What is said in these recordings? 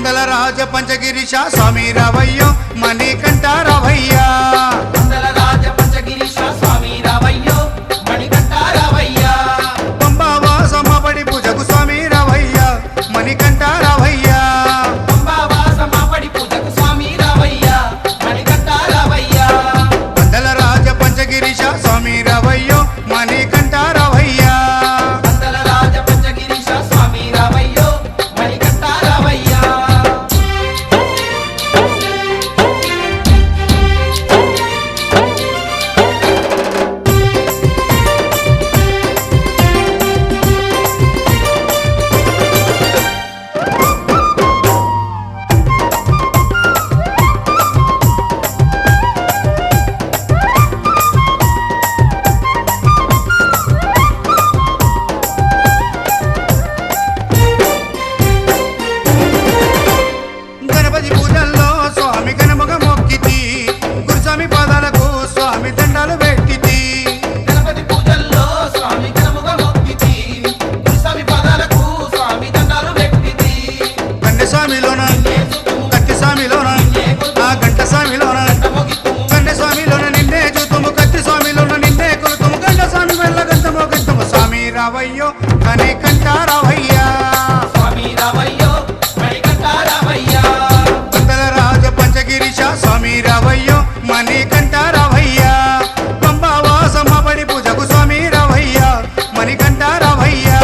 పందల రాజ పంచగిరీశ స్వామి రావయ్యో మణికంఠ రావయ్యా పందల రాజ పంచగిరీశ స్వామి రావయ్యో మణికంఠ రావయ్యా పంబావాసమ పడి పూజకు స్వామి రావయ్యా మణికంఠ రావయ్యా పంబావాసమ పడి పూజకు స్వామి రావయ్యా మణికంఠ రావయ్యా పందల రాజ పంచగిరీశ స్వామి రావయ్యో మణికంఠ రావయ్యా పందల రాజ పంచగిరీశ స్వామి రావయ్యో మణికంఠ రావయ్యా గణపతి పూజల్లో స్వామి గణముగ మొక్కితి గురుస్వామి పాదాలకు స్వామి దండాలు పెట్టితి గణపతి పూజల్లో స్వామి గణముగా మొక్కితి గురుస్వామి పాదాలకు స్వామి దండాలు పెట్టితి కన్నె స్వామిలోన కత్తి స్వామిలోన ఆ గంట స్వామిలోన కన్నె స్వామిలోన నిన్నే చూతుము కత్తి స్వామిలోన నిన్నే కొలుతుము గంట స్వామి వెళ్ళ గంటము గంటము స్వామి రావయ్యో మణికంఠ రావయ్యా స్వామి రావయ్యో మణికంఠ రావయ్యా పందల రాజ పంచగిరీశ స్వామి రావయ్యో మణికంఠ రావయ్యా పంబావాసమ పడి పూజకు స్వామి రావయ్యా మణికంఠ రావయ్యా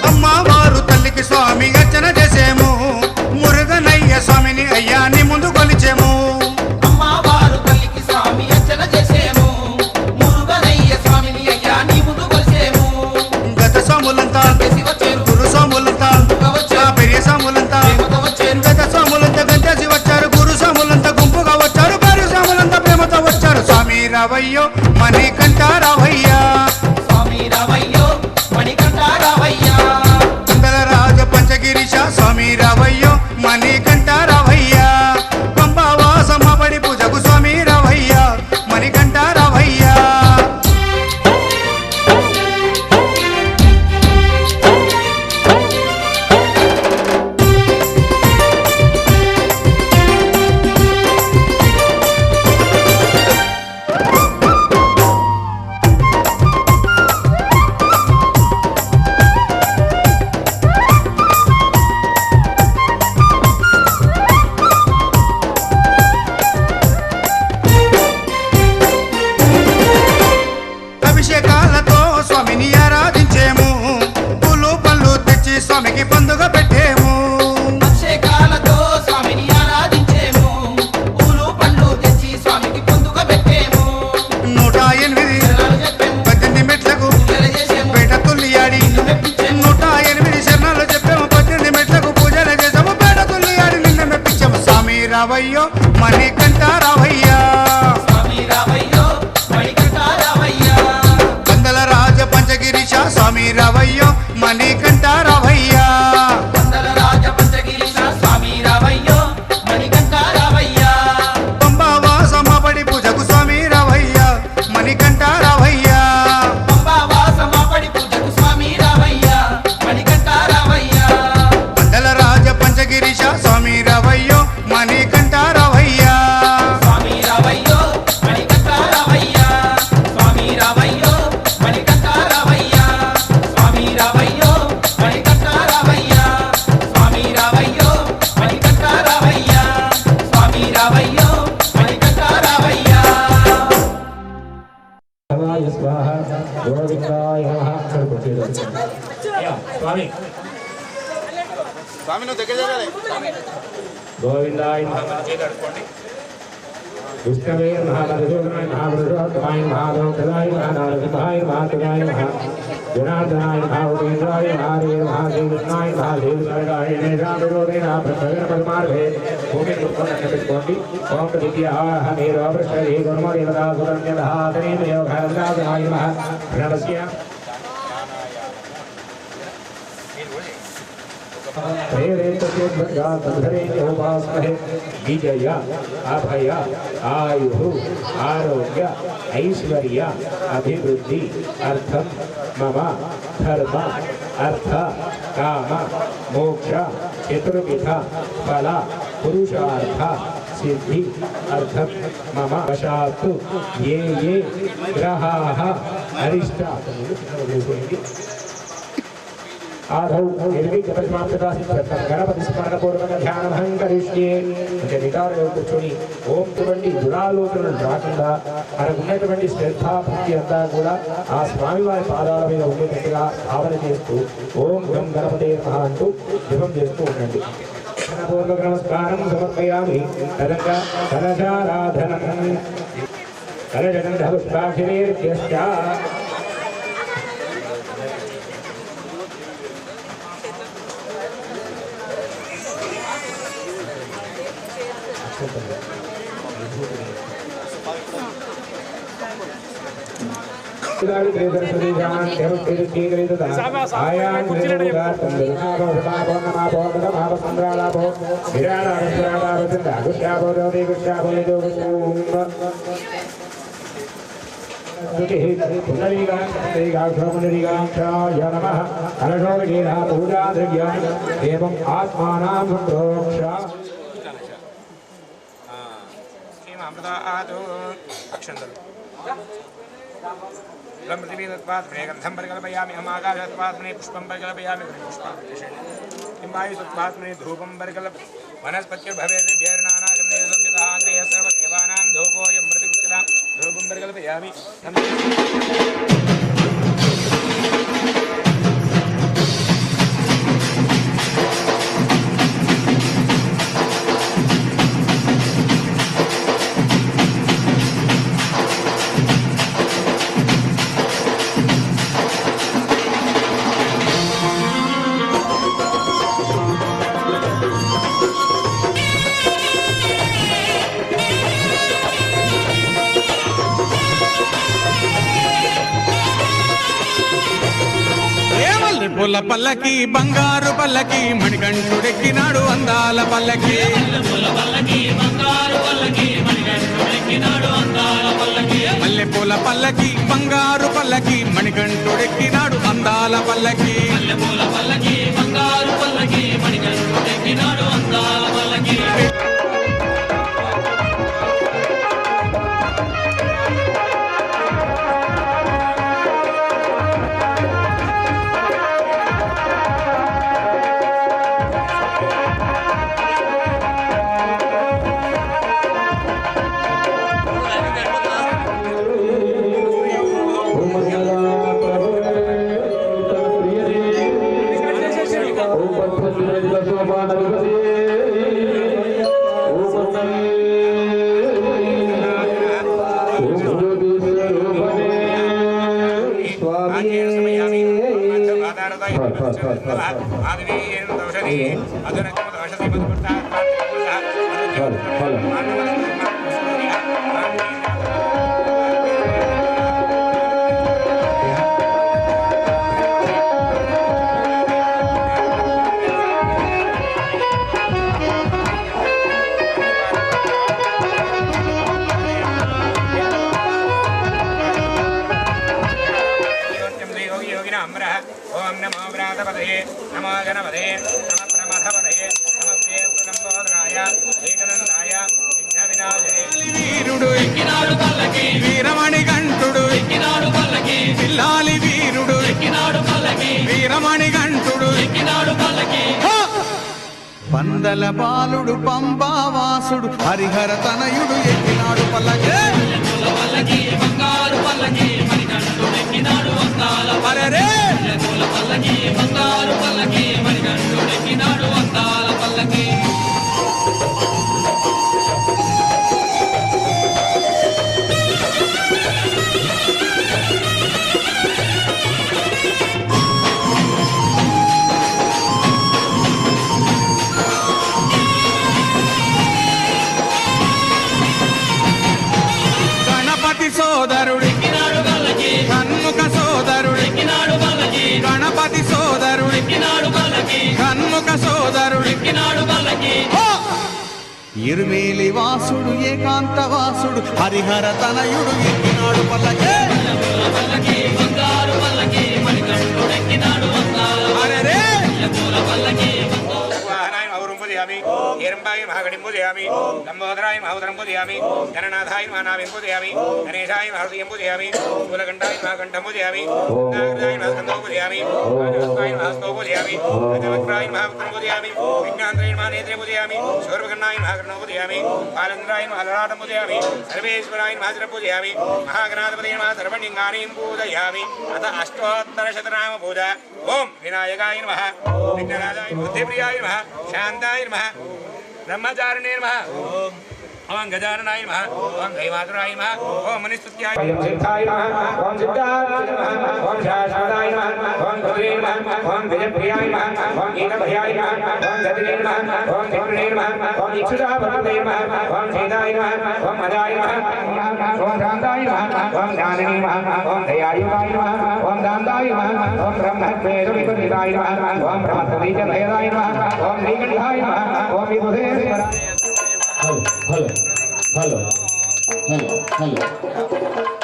అమ్మవారు తల్లికి స్వామి అర్చన చేసేము మురుగనయ్య స్వామిని అయ్యాని ముందు కొలిచేము అమ్మవారు తల్లికి స్వామి అర్చన చేసేము మురుగనయ్య స్వామిని అయ్యా నీ ముందు కొలిసేము గత స్వాములంతా చేసి వచ్చేరు గురు స్వాములంతా ఆ పెరియ స్వాములంతా ప్రేమతో వచ్చేరు గత స్వాములంతా గంటేసి వచ్చారు గురు స్వాములంతా గుంపుగా వచ్చారు పెరియ స్వాములంతా ప్రేమతో వచ్చారు స్వామి రావయ్యో మణికంఠ రావయ్యా స్వామి రావయ్యో మణికంఠ రావయ్యా పందల రాజ పంచగిరీశ స్వామి రావయ్యో మణికంఠ రావయ్యా పంబావాసమ పడి పూజకు స్వామి రావయ్యా మణికంఠ రావయ్యా అభిషేకాలతో స్వామిని ఆరాధించేము పూలు పళ్ళు తెచ్చి స్వామికి పండుగ పెట్టేము అభిషేకాలతో స్వామిని ఆరాధించేము పూలు పండ్లు తెచ్చి స్వామికి పొందుక పెట్టేము 108 శరణాలు చెప్పేము 18 మెట్లకు పూజలు చేసేము పేట తుల్లియాడి ఇల్లు మెప్పించేము 108 శరణాలు చెప్పాము 18 మెట్లకు పూజలు చేసాము పేట తుల్లియాడి నిన్న మెప్పించాము స్వామి రావయ్యో మణికంఠ రావయ్యా స్వామి రావయ్యో మణికంఠ రావయ్యా పందల రాజ పంచగిరీశ స్వామి రావయ్యో మణికంఠ రావయ్యా పందల రాజ పంచగిరీశ స్వామి రావయ్యో మణికంఠ రావయ్యా పంబావాసమ పడి పూజకు స్వామి రావయ్యా మణికంఠ రావయ్యా పంబావాసమ పడి పూజకు స్వామి రావయ్యా మణికంఠ రావయ్యా పందల రాజ పంచగిరీశ స్వామి రావయ్యో మణికంఠ రావయ్యా స్వామి రావయ్యో మణికంఠ రావయ్యా స్వామి రావయ్యో మణికంఠ రావయ్యా స్వామి రావయ్యో మణికంఠ రావయ్యా స్వామి రావయ్యో మణికంఠ రావయ్యా స్వామి రావయ్యో మణికంఠ రావయ్యా శివాయ స్వాహ గోవిందాయ నమః స్వామి స్వామి నువ్వు దగ్గర జరగాలి గోవిందాయ నమః చేతుకోండి विष्णवे नमः मधुसूदनाय नमः पुरुषोत्तमाय नमः लोकदाय नमः नारसिंहाय नमः तुराय नमः जनार्दनाय नमः उपेन्द्राय नमः हरे नमः श्रीकृष्णाय नमः श्रीकृष्णाय नेशाविरोधे नमः प्रसन्न भूमि उत्पन्नकोटि ओम प्रदित्याहमेव पृष्ठे गुरुमदेवता सुरन्यतः तनेमयोगदाय नमः प्रणवस्य विजय अभय आयु आरोग्य ऐश्वर्य अभिवृद्धि अर्थम मम धर्म अर्थ काम मोक्ष चतुर्विध फल पुरुषार्थ सिद्धि अर्थम मम वशातु ये ग्रहाः अरिष्टा आधौ गणपति स्मरण पूर्वक ध्यान करिष्ये కూర్చొని ఓం చూడండి దురాలోచనలు రాకుండా మనకున్నటువంటి శ్రద్ధ భక్తి అంతా కూడా ఆ స్వామివారి పాదాల మీద ఉండేటట్టుగా భావన చేస్తూ ఓం గం గణపతే నమః అంటూ జపం చేస్తూ ఉండండి. పూర్వక నమస్కారం సమర్పయామి. తదంగా కలశారాధనం కలశగంధ పుష్పాక్షిరేర్యశ్చ गंधम परिकल्पयामि अमाकाशत्वात्मने पुष्पं परिकल्पयामि किंवायुत्वात्मने धूपं परिकल्प वनस्पतिर्भवेद्भिर्नानागन्धेन संयुतः सर्वदेवानां धूपोऽयं प्रतिपुष्टितां धूपं परिकल्पयामि. పూల పల్లకి బంగారు పల్లకి మణికంఠుడెక్కినాడు అందాల పల్లకి మల్లె పూల పల్లకి బంగారు పల్లకి మణికంఠుడెక్కినాడు అందాల పల్లకి ओम नमो व्रातपदये नमो गणपदये नमः प्रमथपदये नमः प्रियंबोधनाय एकदंताय विघ्नविनाशने वीरुडु ఎక్కినాడు పల్లకి వీరమణి కంఠుడు ఎక్కినాడు పల్లకి పిల్లాలి వీరుడు ఎక్కినాడు పల్లకి వీరమణి కంఠుడు ఎక్కినాడు పల్లకి పందల బాలుడు పంబావాసుడు హరిహర తనయుడు ఎక్కినాడు పల్లకి పల్లకి బంగారు పల్లకి మణికంఠుడు ఎక్కినాడు అందాల పల్లకి పల్లకి బంగారు పల్లకి మణికంఠుడు ఎక్కినాడు అందాల పల్లకి ఇరుమేలి వాసుడు ఏకాంతవాసుడు హరిహర తనయుడు ఎక్కినాడు పల్లకే हिरंबाय महागणिं पूजयामि लंबोदराय महाउदरं पूजयामि गणनाथाय महानाभिं पूजयामि गणेशाय महाहृदयं पूजयामि कुलकण्ठाय महाकण्ठं पूजयामि नागराय महास्कन्दं पूजयामि राजवस्त्राय महाहस्तौ पूजयामि गजवक्त्राय महावक्त्रं पूजयामि विज्ञानत्राय महानेत्रे पूजयामि शौर्वकर्णाय महाकर्णं पूजयामि बालेन्द्राय महाललाटं पूजयामि सर्वेश्वराय महाजरं पूजयामि महागणाधिपतये नमः सर्वलिङ्गानि पूजयामि अथ अष्टोत्तरशतनाम पूजा ओम विनायकाय नमः विघ्नराजाय बुद्धिप्रियाय नमः शान्ताय नमः ब्रह्मचारिणे नमः ओम गजाननाय नमः ओम दैवासुराय नमः ओम मनुस्तुत्याय ओम सिद्धाय नमः ओम सिद्धाय नमः ओम शाश्वताय नमः ओम भद्रे नमः ओम विजयप्रियाय नमः ओम गीतभयाय नमः ओम गतिरे नमः ओम विष्णुने नमः ओम इक्षुदाभवते नमः ओम सीताय नमः ओम मदाय नमः ओम शान्ताय नमः ओम ज्ञानिने नमः ओम दयायुताय नमः ओम दान्ताय नमः ओम ब्रह्मज्ञेयविपरीताय नमः ओम ब्रह्मस्वरीजभयदाय नमः ओम नीकण्ठाय नमः ओम विबुधे hello hello hello hello hello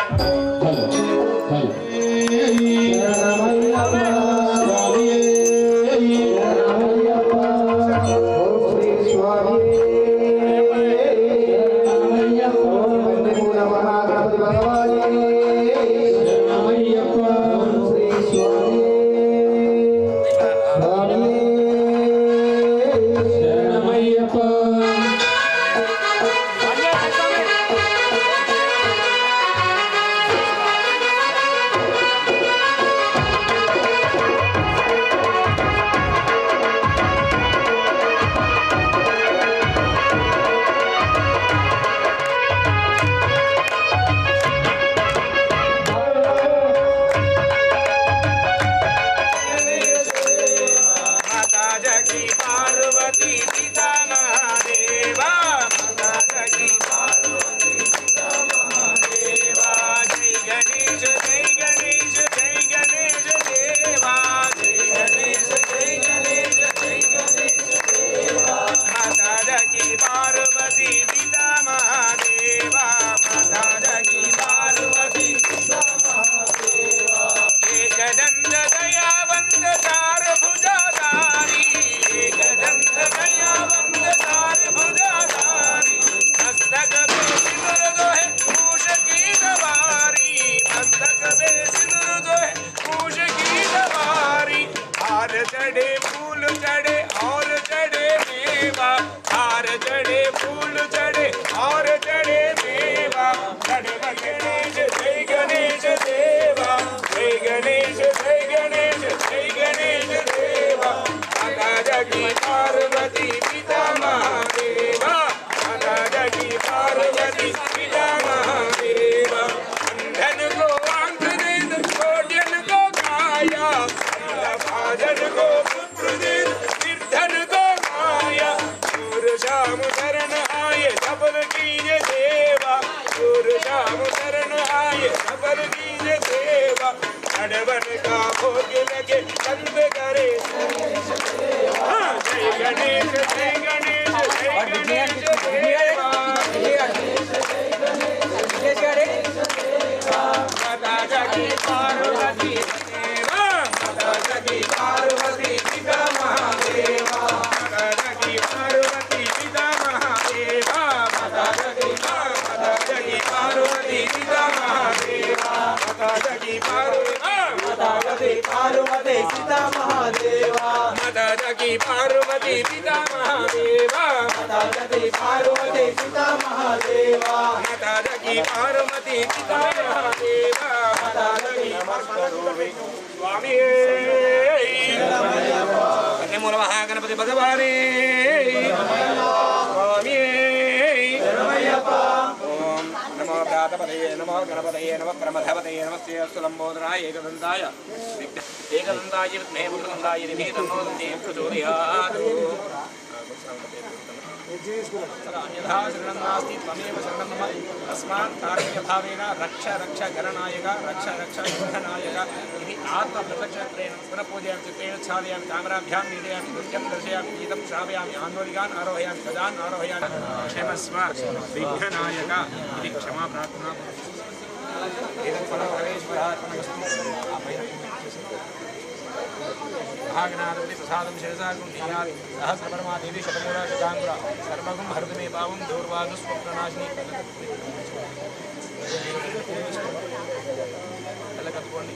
Ganapati भगवाने नमो व्रातपतये नमो गणपतये नमः प्रमथपतये नमस्ते लंबोदराय एकदन्ताय विद्महे वक्रतुण्डाय धीमहि तन्नो दन्ति प्रचोदयात् अन्यथा शरणं नास्ति त्वमेव शरणं मम तस्मात् तारण्यभावेन रक्ष रक्ष गणनायक रक्ष रक्ष युद्धनायक इति आत्मप्रदक्षिणत्रेण पुनः पूजयामि चित्तेन छादयामि ताम्राभ्यां नीडयामि नृत्यं दर्शयामि गीतं श्रावयामि आन्दोलिकान् आरोहयामि गजान् आरोहयामि क्षमस्व विघ्ननायक इति क्षमा प्रार्थना भागनादि प्रसादं शिरसा गुण्ठीयात् सहस्रपरमादेवी शतमूला शताङ्गुला सर्वगुं हरदमे पावं दूर्वादु स्वप्ननाशिनी ಎಲ್ಲ ಕತ್ಕೊಂಡು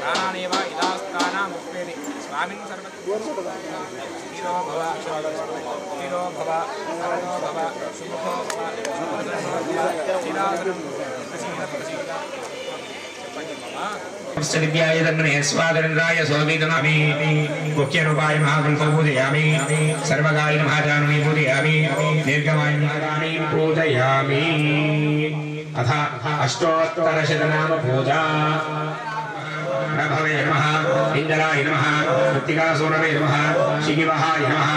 ప్రాణానేవ ఇదాస్తానాం ఉప్పేది స్వామిన్ సర్వ స్థిరో భవ స్థిరో భవ సరళో భవ సుముఖో భవ స్థిరాసనం ప్రసీద विद्याय तन्मने स्वादरेन्द्राय सोविदनामि मुख्यरूपाय महागणपतिं पूजयामि सर्वगाय नमः जानूनि पूजयामि दीर्घमाय महाराणी पूजयामि अथ अष्टोत्तरशतनाम पूजा प्रभवे नमः इंद्राय नमः मृत्तिकासूरवे नमः शिगिवहाय नमः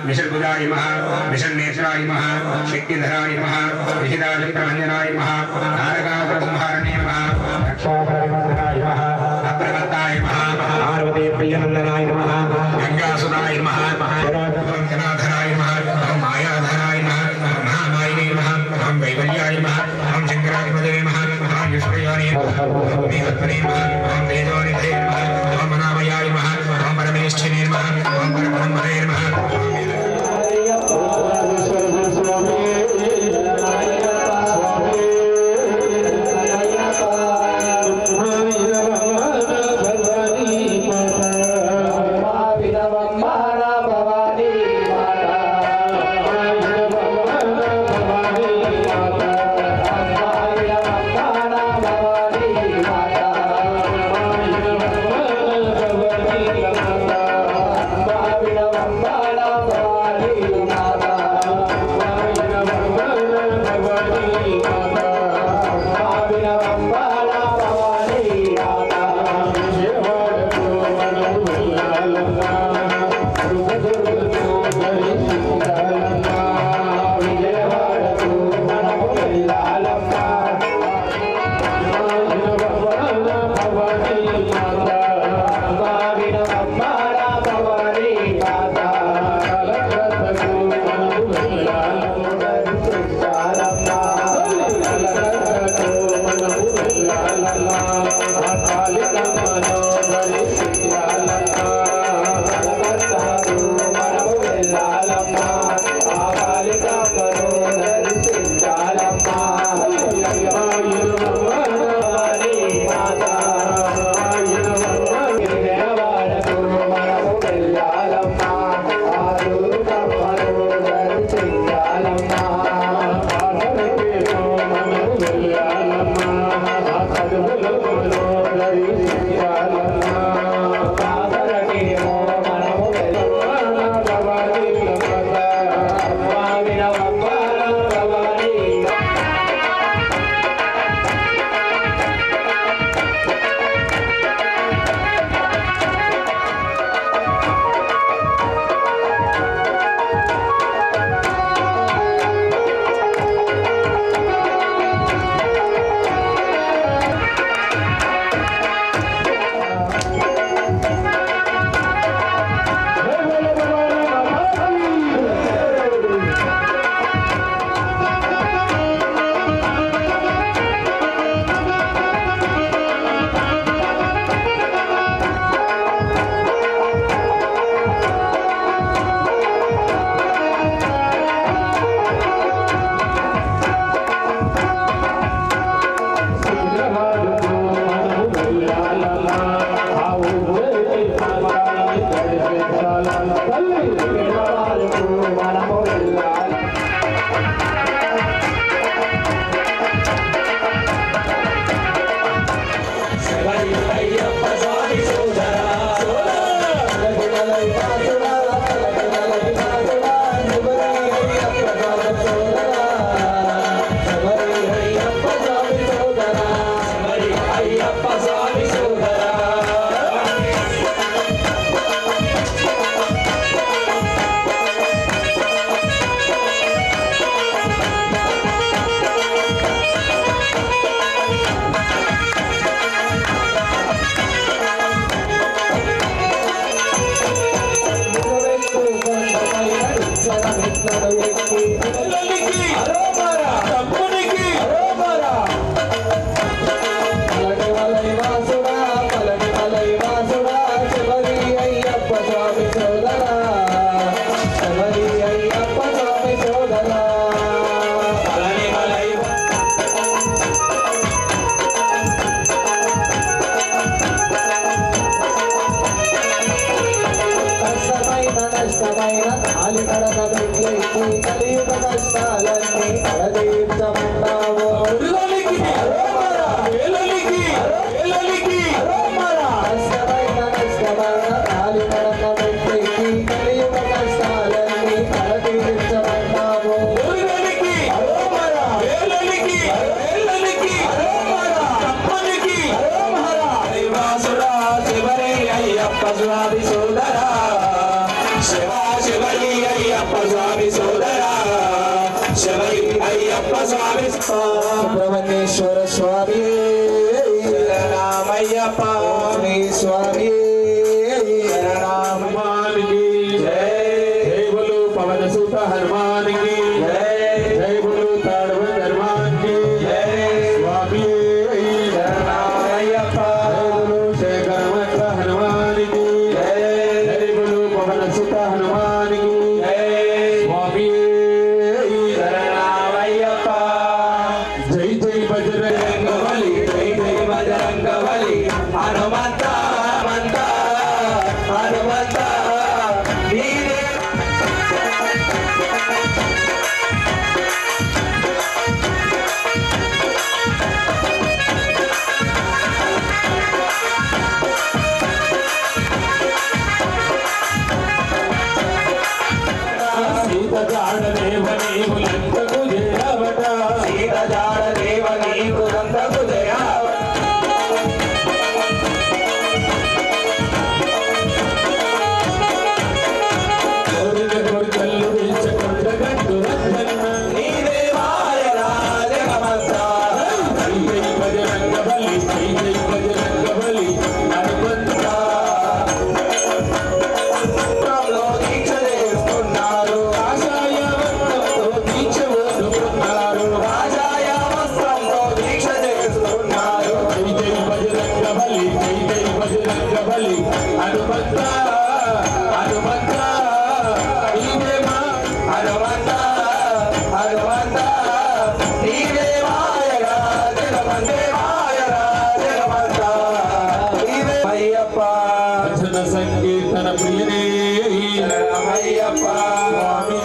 मिषद्भुजाय नमः मिषन्नेत्राय नमः शक्तिधराय नमः ऋषिदाजप्रभञ्जनाय नमः तारकाकुम्भारणे नमः रक्षापरिवर्धनाय नमः अप्रवत्ताय नमः पार्वती प्रियनन्दनाय नमः गंगासुराय नमः जनाधराय नमः मायाधराय नमः महामायिने नमः वैवल्याय नमः शंकराधिपतये नमः युष्मयाय देवत्वने नमः तेजोनिधे नमः मनामयाय नमः परमेष्ठिने नमः परब्रह्मणे नमः అందమైన కాలి కడక పెట్టి కలియుగ కష్టాలన్నీ కడదీర్చమన్నావు కష్టమైన కాలి కడక పెట్టి కలియుగ కష్టాలన్నీ కడదీర్చమన్నావు అయ్యప్ప స్వామి సోదరా శివరి అయ్యప్ప స్వామి సోదరా శివరి అయ్యప్ప స్వామి సుబ్రహ్మణ్యేశ్వర స్వామి రామయ్యప్ప శ్రీ స్వామి హనుమానికి జై జై బోలో పవన సుత హనుమానికి జై జై బోలో తాడవ హనుమానికి జై స్వామి రామయ్యప్ప జై బోలో శేఖరమట్ల హనుమానికి జై జై బోలో పవన సుత హనుమానికి జై స్వామి రామయ్యప్ప జై జై బజరంగ బలి జై జై బజరంగ బలి హనుమంత హనుమంత నీవే సీత జాడ దేవ నీవు లంకకు చేరవట సీత జాడ దేవ నీవు లంకకు చేరవట కోరిన కోరికలు వీచకొండ గట్టు రద్దన్న నీవే మాయరా జగమంత జై జై బజరంగ బలి జై జై బజరంగ బలి హనుమంత దీక్ష చేస్తున్నారు కాషాయ వస్త్రంతో దీక్ష వదులుకున్నారు కాషాయ వస్త్రంతో దీక్ష చేస్తున్నారు జై జై బజరంగ బలి జై జై బజరంగ బలి హనుమంత హనుమంత నీవే మా హనుమంత హనుమంత నీవే మాయరా జగమంతే మాయరా జగమంత నీవే అయ్యప్ప భజన సంకీర్తన ప్రియనే అయ్యప్ప స్వామి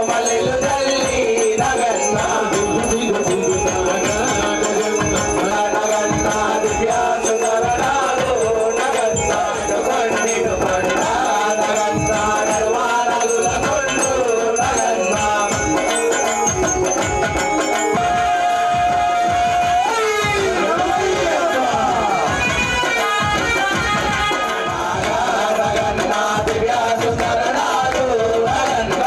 మల్లెలు తల్లి నగన్న నగన్న దివ్యాసుకరణాలు నగన్న కొండిను కొండ నగన్న నర్వానగుల కొండు నగన్న నగన్న దివ్యాసుకరణాలు నగన్న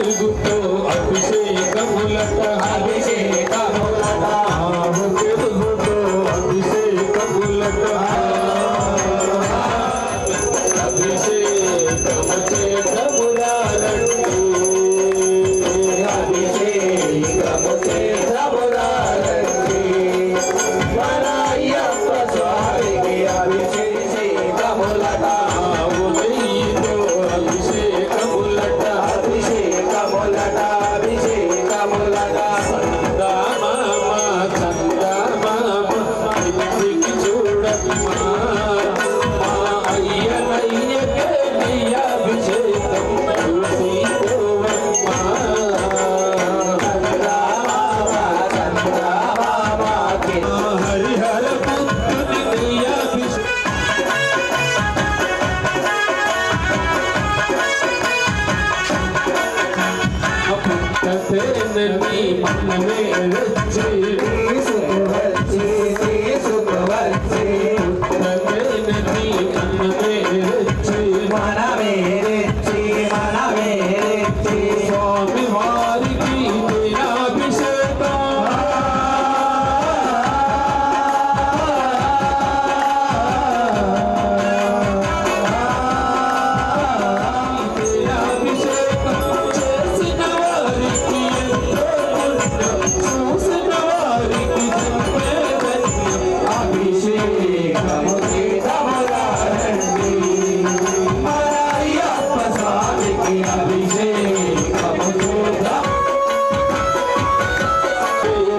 వెలుగుతో అభిషేకములట అభిషేకములట వెలుగుతో అభిషేకములట అభిషేకము చేతమురాలండి అభిషేకము చేతమురాలండి మన అయ్యప్ప స్వామికి అభిషేకములట అభిషేకములట అభిషేకములట అభిషేకములట చందమామ చందమామ ఇంటికి చూడమ్మా మా అయ్యనయ్యకే నీ అభిషేకం చూసి పోవమ్మా చందమామకి హరిహర పుత్రుని నీ పుట్టతేనని మనమే వచ్చి తీసుకువచ్చి పుట్టతేనని మనమే వచ్చి మనమే వచ్చి స్వామి వారికి అభిషేకం చేసిన వారికి ఎంతో పుణ్యం, చూసిన వారికి చెప్పే ధన్యం. అభిషేకము చేతమురాలండి మన అయ్యప్ప స్వామికి అభిషేకము చేద్దాం.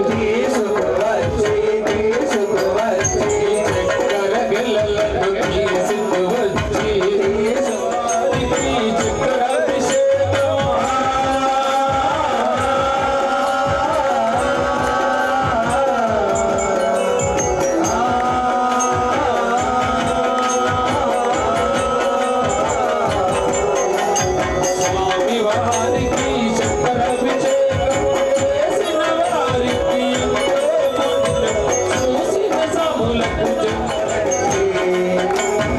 తీసుకువచ్చి చక్కెర గెల్లలను తీసుకువచ్చి వారికి చక్కెర అభిషేకం స్వామి వారికి చక్కెర అభిషేకం చేసిన వారికి ఎంతో పుణ్యం, చూసిన సములకు చెప్పండి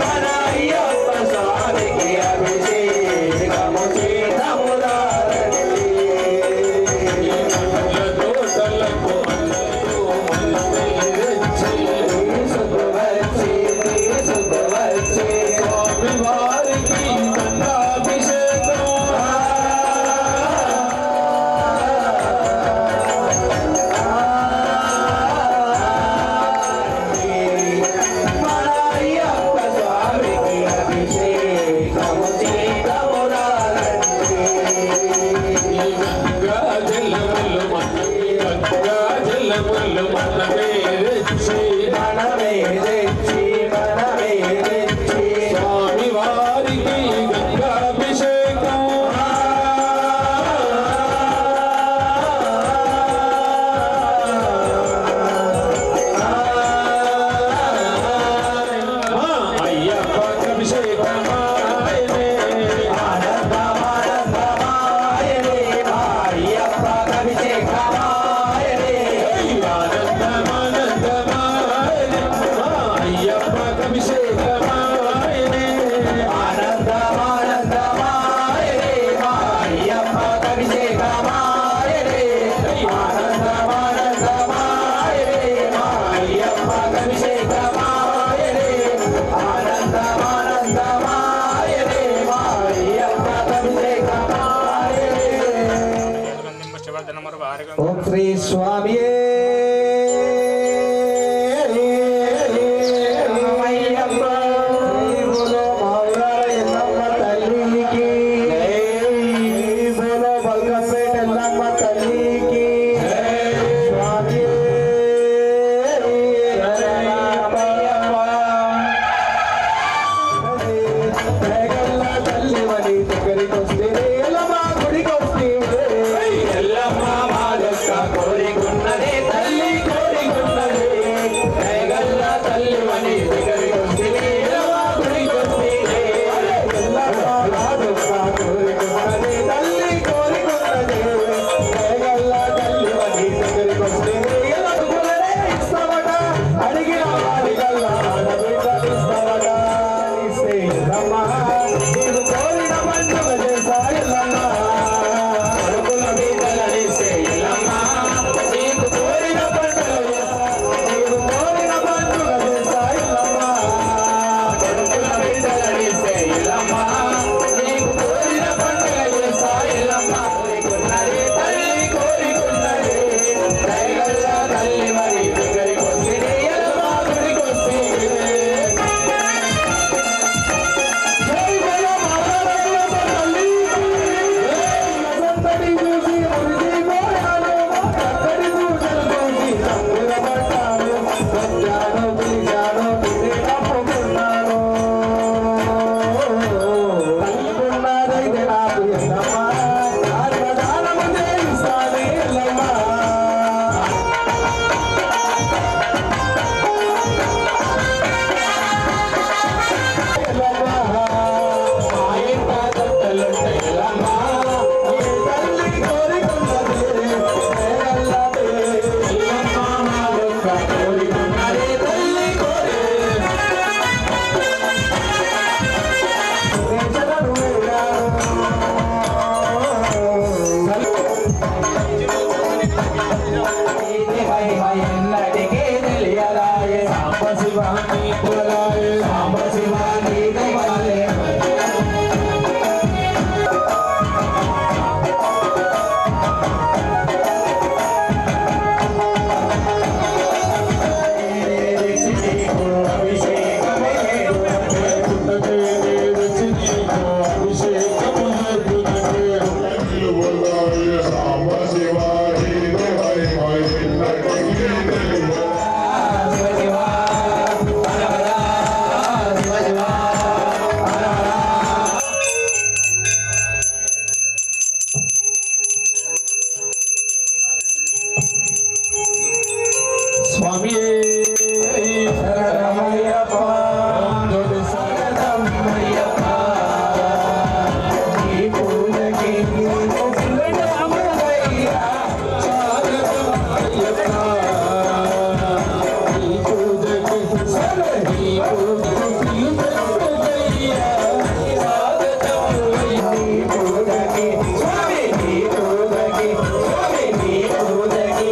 మన అయ్యప్ప స్వామికి అభిషేకము చేతమురాలండి పండ్ల తోటలకు మల్లెలు మల్లె తెచ్చి తీసుకువచ్చి స్వామి వారికి దండాభిషేకం మన అయ్యప్ప స్వామికి అభిషేకము చేతమురాలండి గంగా జలములు మనమే తెచ్చి స్వామి వారికి గంగాభిషేకం అయ్యప్ప అభిషేకమాయనే అయ్యప్ప అభిషేకమాయనే ఓం శ్రీ స్వామియే శరణమయ్యప్ప. బోలో మావురాల ఎల్లమ్మ తల్లికి బోలో బల్కంపేట ఎల్లమ్మ తల్లికి స్వామియే శరణమయ్యప్ప. జగల్ల తల్లివని దగ్గరికి వస్తే ఎల్లమ్మ గుడికి వస్తే ఎల్లమ్మ మాలక్క కోరికున్నదే తల్లి కోరికున్నదే జగల్ల తల్లివని దగ్గరికి వస్తే ఎల్లమ్మ గుడికి వస్తే ఎల్లమ్మ మాలక్క కోరికున్నదే తల్లి కోరికున్నదే స్వామి శరణమయ్యప్ప శరణమయ్యప్ప ఈ పూజకి శరణమయ్యా స్వాగతమయ్యప్ప ఈ పూజకి ఈ పూజకి స్వాగతమయ్యా ఈ పూజకి స్వామి ఈ పూజకి స్వామి ఈ పూజకి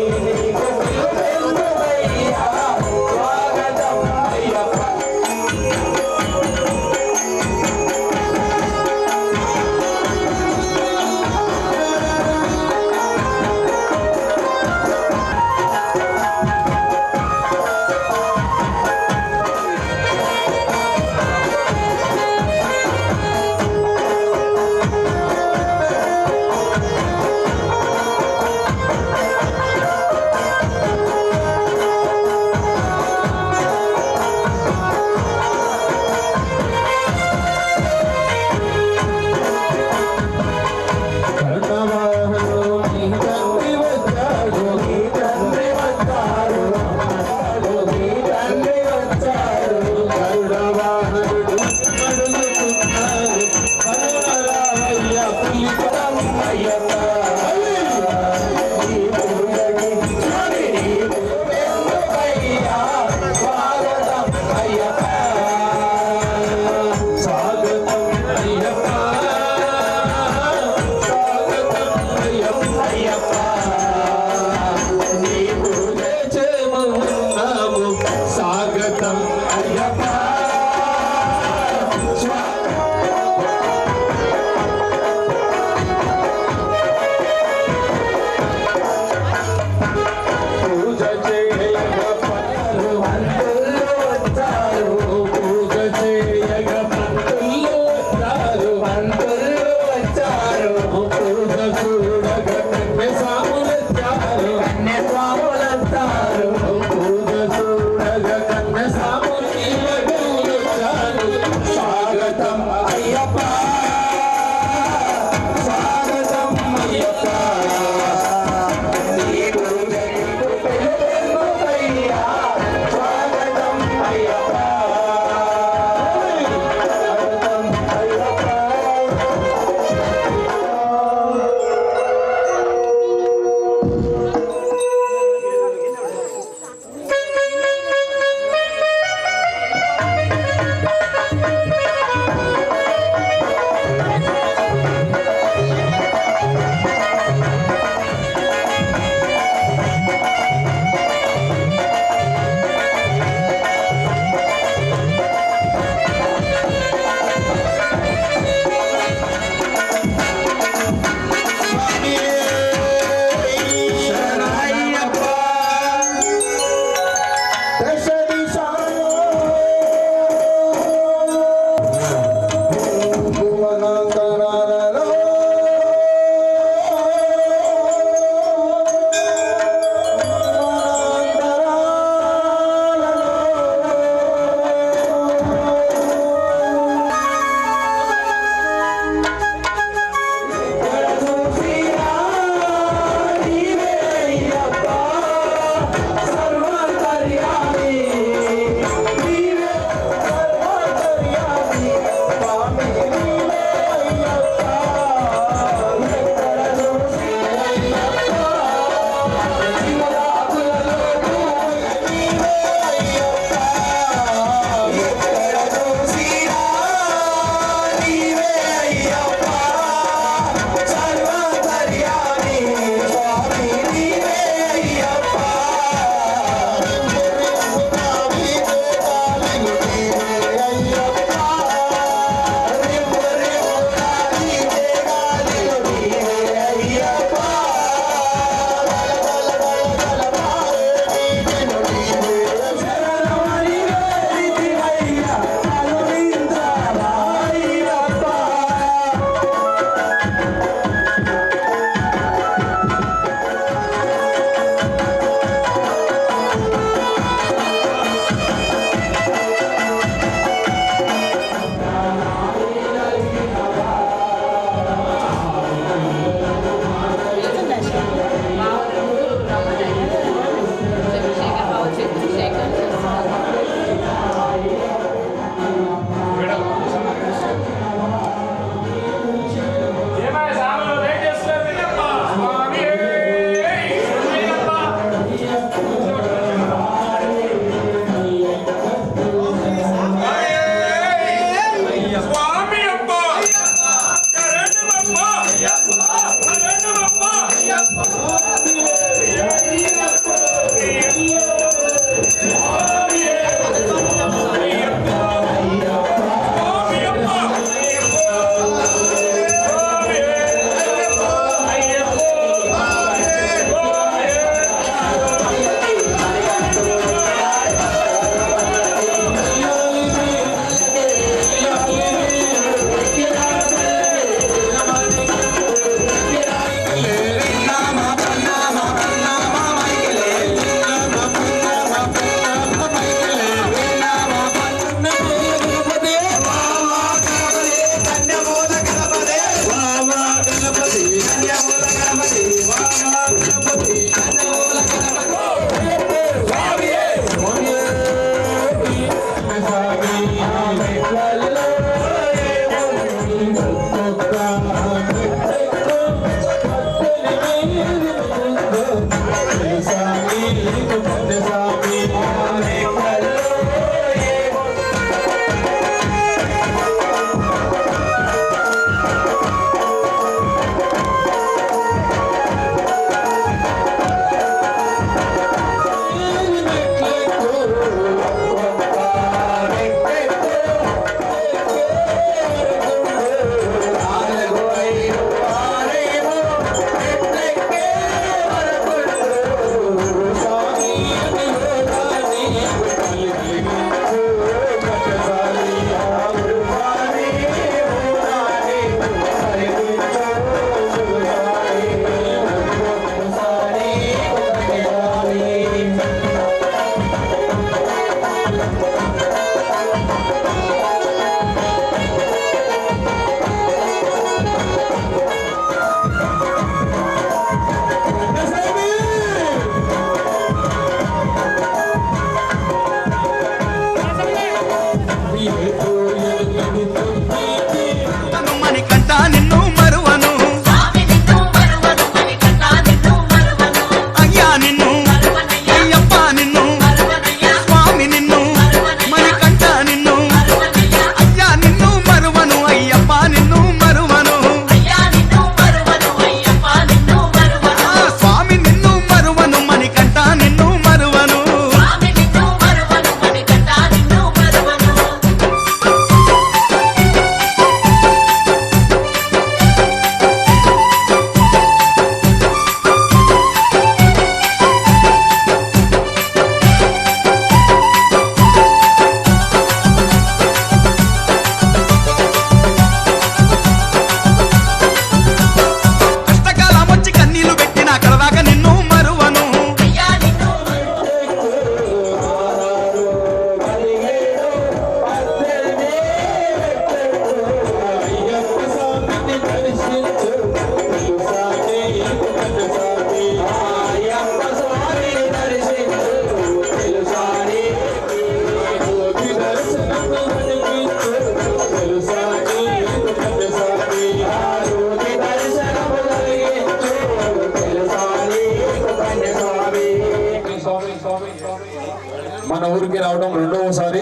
మన ఊరికి రావడం రెండవసారి.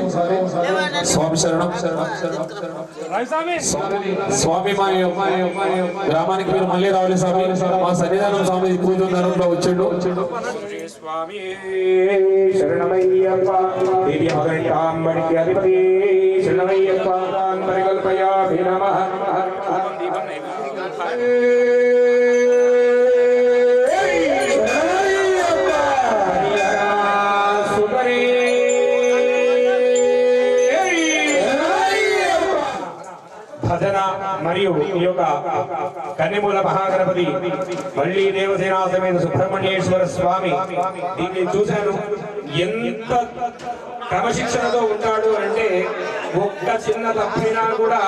స్వామి శరణం. స్వామి మా గ్రామానికి మీరు మళ్ళీ రావాలి స్వామి. మా సన్నిధానం స్వామి పూజ దానంలో వచ్చాడు. స్వామి శరణమయ్యప్ప. దేవి మగంటాంబడికి అధిపతి శరణమయ్యప్ప. పరికల్పయామి నమః. భజన మరియు ఈ యొక్క కన్నిమూల మహాగణపతి మళ్ళీ దేవసేనా సమేత సుబ్రహ్మణ్యేశ్వర స్వామి. దీన్ని చూశాను, ఎంత క్రమశిక్షణతో ఉంటాడు అంటే ఒక్క చిన్న తప్పైనా కూడా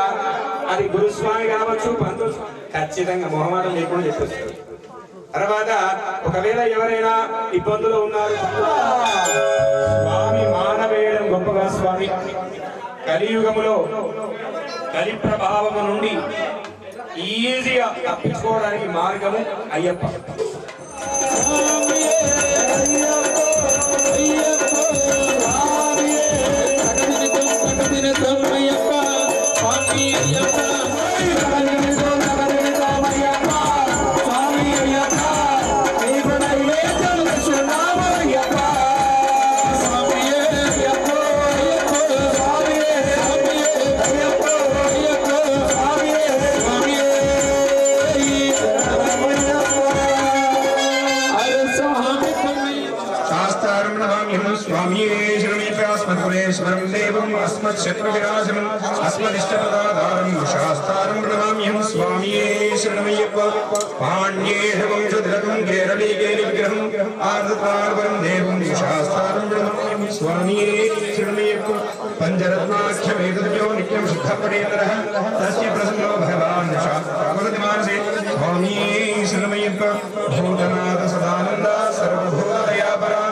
అది గురుస్వామి కావచ్చు, పంతులు ఖచ్చితంగా మొహమాటం లేకుండా చెప్పొచ్చు. తర్వాత ఒకవేళ ఎవరైనా ఇబ్బందులు ఉన్నారు, స్వామి మానవేయడం గొప్పగా. స్వామి కలియుగములో కలి ప్రభావము నుండి ఈజీగా తప్పించుకోవడానికి మార్గము అయ్యప్ప. స్మరం దేవం అస్మత్ శత్రు వినాశనం అస్మదిష్టపదాధారం శాస్త్రం ప్రణమామ్యం. స్వామియే శరణమయ్యప్ప. పాండ్యేష వంశతిలకం కేరళీ కేలి విగ్రహం ఆర్ధపార్వరం దేవం శాస్త్రం ప్రణమామ్యం. స్వామియే శరణమయ్యప్ప. పంచరత్నాఖ్యమేతద్భ్యో నిత్యం శుద్ధపడేతరః తస్య ప్రసన్నో భగవాన్ శాస్త్రమగతి మానసే. స్వామియే శరణమయ్యప్ప. భూతనాథ సదానంద సర్వభూతదయాపరా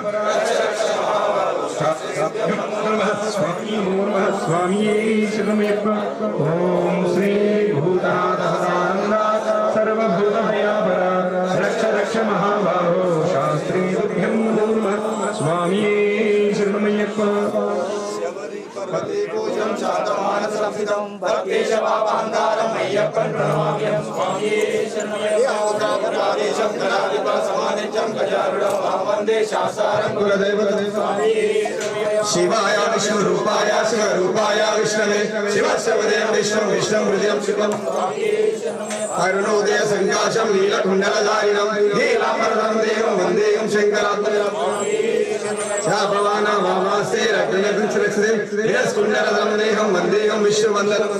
స్వామియే శరణమయ్యప్ప. ఓం శ్రీ భూతనాథ సదానంద సర్వభూతదయాపర రక్ష రక్ష మహాబాహో శాస్త్రీ తుభ్యం నమః. స్వామియే శరణమయ్యప్ప. శివాయ విష్ణు రూపాయ శివరూపాయ విష్ణవే శివశివదే విష్ణు విష్ణు హృదయం శివం అరుణోదయ సంకాశం నీలకుండలధారిణం నీలాంబరం దేవం వందేయం శంకరాత్మజం శాపవాన వామాస్తే రత్నకుండలధరం దేహం వందేయం విష్ణువందనం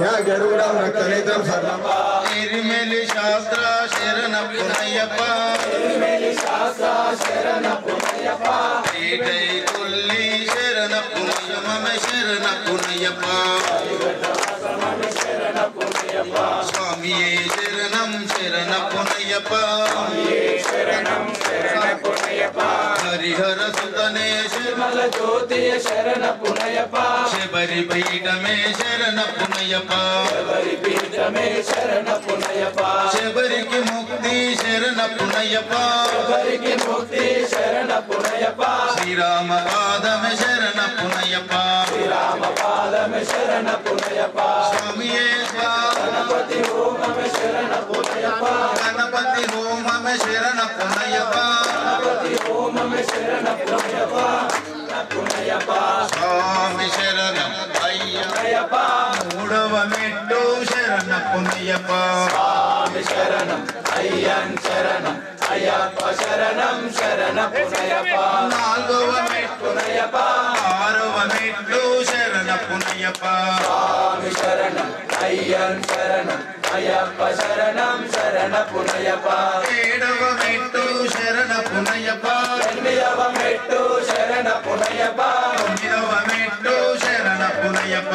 యా గరుడం రక్తనేత్రం సర్వం తిరుమలి శాస్త్ర శరణ పునయ్యప్ప. శ్రీ కొల్లి శరణ పునయ్య మమ శరణ పునయ్యప్ప. స్వామియే శరణం శరణ పునయ్యప్ప. హరిహర సుతనే శివల జ్యోతియ శరణ పునయ్యప్ప. శబరి పీఠమే శరణ పునయ్యప్ప. శబరికి ముక్తి శరణ పునయ్యప్ప. శ్రీరామ పాదమే శరణ పునయ్యప్ప. స్వామియే గణపతి హోమమే శరణ పునయ్యప్ప. స్వామి శరణం అయ్యప్ప. మూడవ మెట్టు శరణ పునయ్యప్ప. స్వామి శరణం అయ్యన్ శరణం అయ్యప్ప శరణం శరణ పునయ్యప్ప. నాలుగవ మెట్టు పునయ్యప్ప. ఆరవ మెట్టు శరణ పునయ్యప్ప. స్వామి శరణం అయ్యన్ శరణం అయ్యప్ప శరణం శరణ పునయ్యప్ప. ఏడవ మెట్టు శరణ పునయ్యప్ప. ఎనిమిదవ మెట్టు శరణ పునయ్యప్ప. తొమ్మిదవ మెట్టు శరణ పునయ్యప్ప.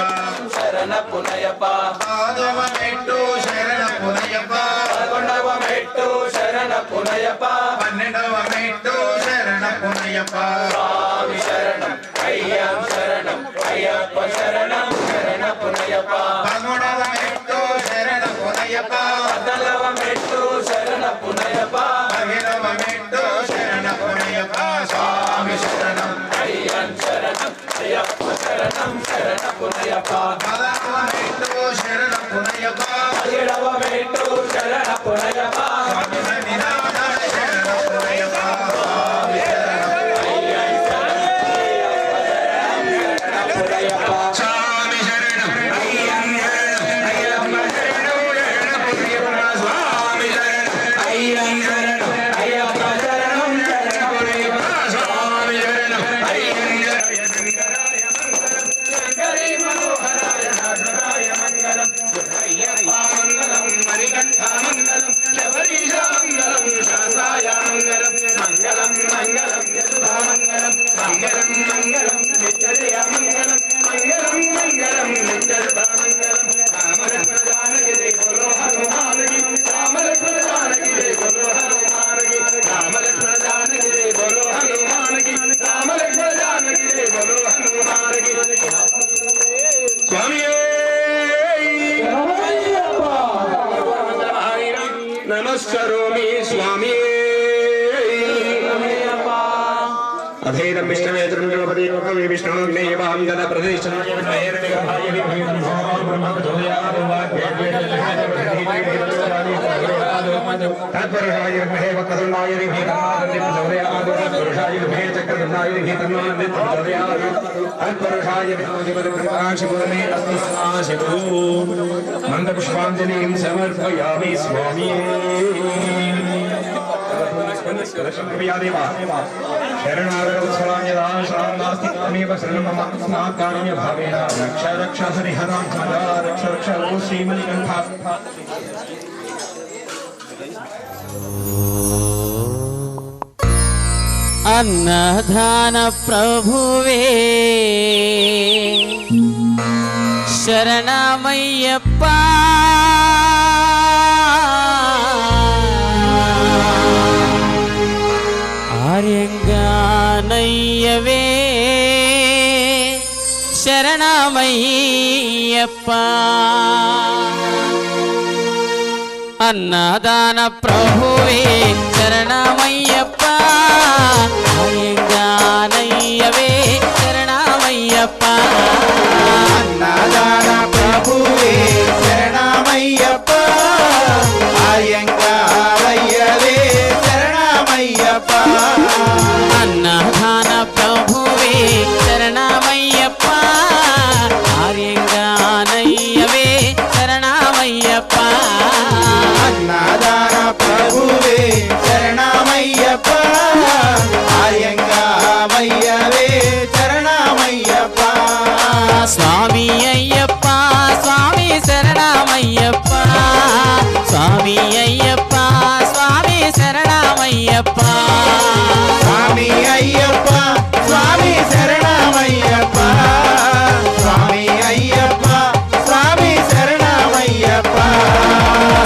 శరణ పునయ్యప్ప. పదవ మెట్టు శరణ పునయ్యప్ప. 11వ మెట్టు శరణ పునయ్యప్ప. 12వ మెట్టు శరణ పునయ్యప్ప. స్వామి శరణం అయ్యం శరణం అయ్యప్ప శరణం శరణ పునయ్యప్ప. 13వ మెట్టు శరణ పునయ్యప్ప. 14వ మెట్టు శరణ పునయ్యప్ప. 15వ మెట్టు శరణ పునయ్యప్ప. స్వామి శరణం నమస్కరోమి స్వామి అభేదం విష్ణువేతృపతి విష్ణువాం గద ప్రతిష్ఠ తత్పురుషాయ విద్మహే వక్రతుండాయ ధీమహి తత్పురుషాయ విద్మహే చక్రతుండాయ ధీమహి తత్పురుషాయ విష్ణుపతిపతిప్రకాశిపురమే అస్మిస్నాశిపు మందపుష్పాంజలిం సమర్పయామి స్వామి శరణాగతవత్సలాన్యదాశాస్తిమేవ శరణమస్మాత్కారుణ్య భావేన రక్ష రక్ష హరిహరాం సదా రక్ష రక్ష ఓ శ్రీమణికంఠ అన్నదాన ప్రభువే శరణమయ్యప్ప ఆర్యంగానయ్యవే శరణమయ్యప్ప అన్నదాన ప్రభువే శరణమయ్యప్ప ఆర్యంగానయ్యవే శరణమయ్యప్ప అన్నదాన ప్రభువే శరణమయ్యప్ప ఆర్యంగావయ్యవే శరణమయ్యప్ప అన్నదాన ప్రభువే శరణమయ్యప్ప ఆర్యంగానయ్యవే శరణమయ్యప్ప అన్నదాన ప్రభువే శరణమయ్యప్ప ఆర్యంగావయ్యవే శరణమయ్యప్ప స్వామి అయ్యప్ప స్వామి శరణమయ్యప్ప స్వామి అయ్యప్ప స్వామి శరణమయ్యప్ప స్వామి అయ్యప్ప స్వామి శరణమయ్యప్ప స్వామి అయ్యప్ప స్వామి శరణమయ్యప్ప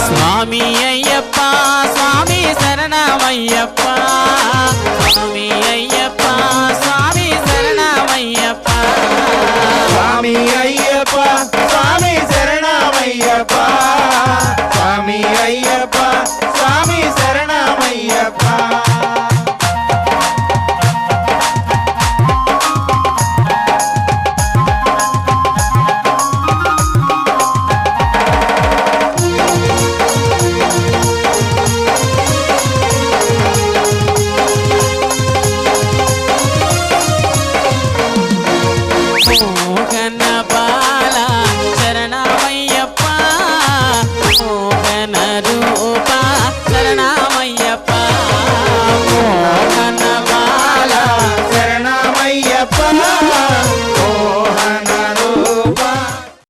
స్వామి అయ్యప్ప స్వామి శరణమయ్యప్ప